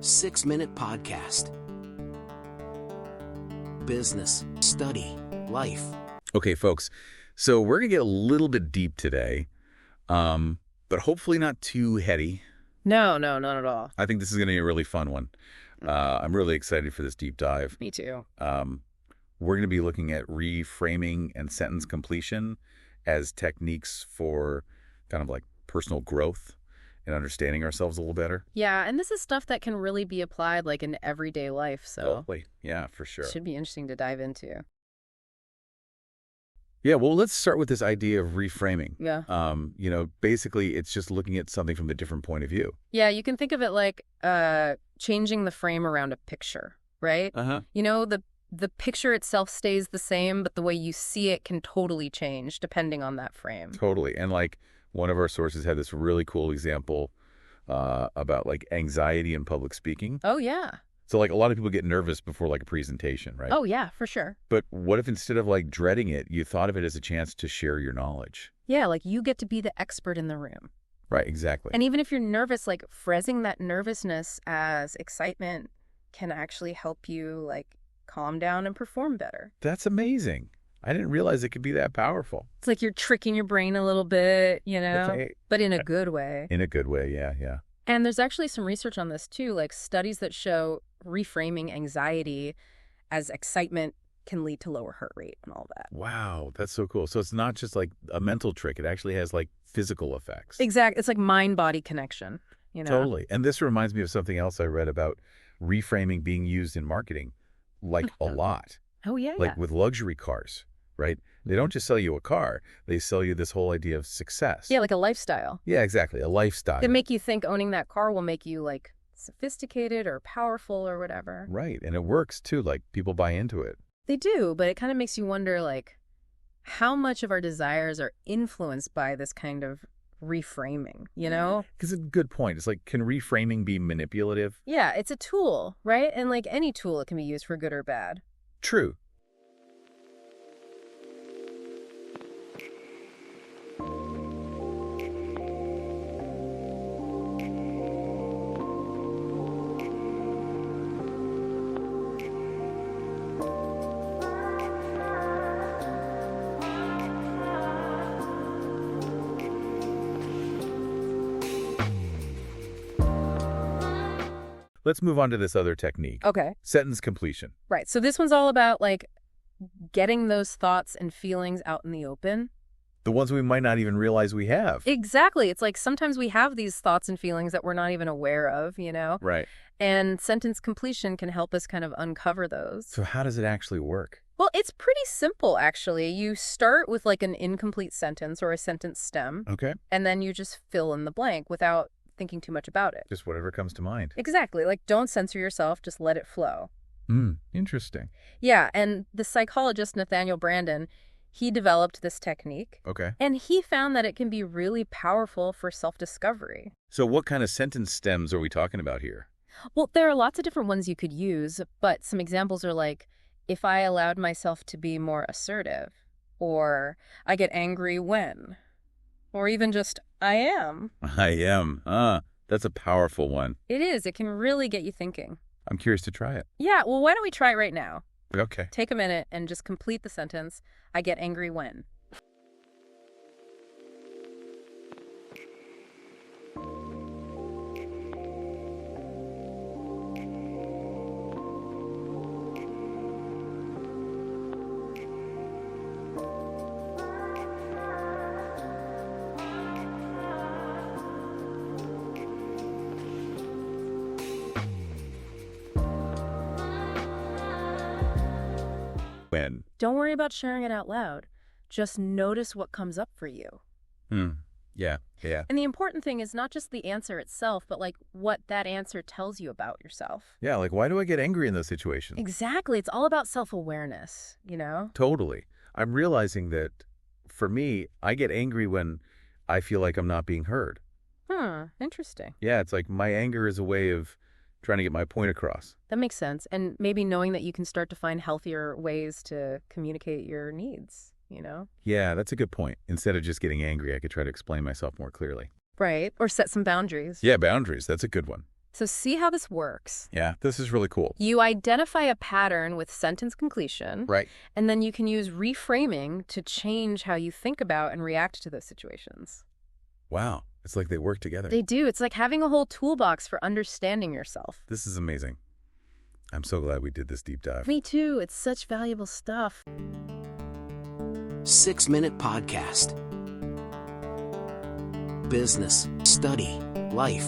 6-minute podcast. Business, study, life. Okay, folks, so we're going to get a little bit deep today, but hopefully not too heady. No, not at all. I think this is going to be a really fun one. I'm really excited for this deep dive. Me too. We're going to be looking at reframing and sentence completion as techniques for kind of like personal growth and understanding ourselves a little better. Yeah, and this is stuff that can really be applied like in everyday life, so Totally. Yeah, for sure. it should be interesting to dive into. Yeah, well, let's start with this idea of reframing. Yeah. Basically, it's just looking at something from a different point of view. Yeah, you can think of it like changing the frame around a picture, right? Uh-huh. You know, the picture itself stays the same, but the way you see it can totally change depending on that frame. Totally. And like one of our sources had this really cool example about like anxiety in public speaking. Oh, yeah. So like a lot of people get nervous before like a presentation, right? Oh, yeah, for sure. But what if instead of like dreading it, you thought of it as a chance to share your knowledge? Yeah, like you get to be the expert in the room. Right, exactly. And even if you're nervous, like phrasing that nervousness as excitement can actually help you like calm down and perform better. That's amazing. I didn't realize it could be that powerful. It's like you're tricking your brain a little bit, Right. but in a good way. In a good way, yeah. And there's actually some research on this too, like studies that show reframing anxiety as excitement can lead to lower heart rate and all that. Wow, that's so cool. So it's not just like a mental trick. It actually has like physical effects. Exactly. It's like mind-body connection, Totally. And this reminds me of something else I read about reframing being used in marketing, like a lot. Oh, yeah. Like with luxury cars, right? They don't just sell you a car. They sell you this whole idea of success. Yeah, like a lifestyle. Yeah, exactly. A lifestyle. They make you think owning that car will make you like sophisticated or powerful or whatever. Right. And it works too. Like people buy into it. They do, but it kind of makes you wonder like how much of our desires are influenced by this kind of reframing, Because it's a good point. It's like, can reframing be manipulative? Yeah, it's a tool, right? And like any tool, it can be used for good or bad. True. Let's move on to this other technique. Okay. Sentence completion. Right. So this one's all about like getting those thoughts and feelings out in the open. The ones we might not even realize we have. Exactly. It's like sometimes we have these thoughts and feelings that we're not even aware of, Right. And sentence completion can help us kind of uncover those. So how does it actually work? Well, it's pretty simple, actually. You start with like an incomplete sentence or a sentence stem, Okay. and then you just fill in the blank without thinking too much about it. Just whatever comes to mind. Exactly. Like don't censor yourself, just let it flow. Interesting. Yeah, and the psychologist Nathaniel Branden, he developed this technique. Okay. And he found that it can be really powerful for self-discovery. So what kind of sentence stems are we talking about here? Well, there are lots of different ones you could use, but some examples are like, if I allowed myself to be more assertive, or I get angry when, or even just, I am. I am. That's a powerful one. It is. It can really get you thinking. I'm curious to try it. Yeah, well, why don't we try it right now? Okay. Take a minute and just complete the sentence, I get angry when. When? Don't worry about sharing it out loud. Just notice what comes up for you. Yeah. And the important thing is not just the answer itself, but like what that answer tells you about yourself. Yeah, like why do I get angry in those situations? Exactly. It's all about self-awareness, Totally. I'm realizing that for me, I get angry when I feel like I'm not being heard. Interesting. Yeah, it's like my anger is a way of trying to get my point across. That makes sense. And maybe knowing that you can start to find healthier ways to communicate your needs, Yeah, that's a good point. Instead of just getting angry, I could try to explain myself more clearly. Right. Or set some boundaries. Yeah, boundaries. That's a good one. So see how this works. Yeah, this is really cool. You identify a pattern with sentence completion, Right. and then you can use reframing to change how you think about and react to those situations. Wow. It's like they work together. They do. It's like having a whole toolbox for understanding yourself. This is amazing. I'm so glad we did this deep dive. Me too. It's such valuable stuff. 6-minute podcast. Business, study, life.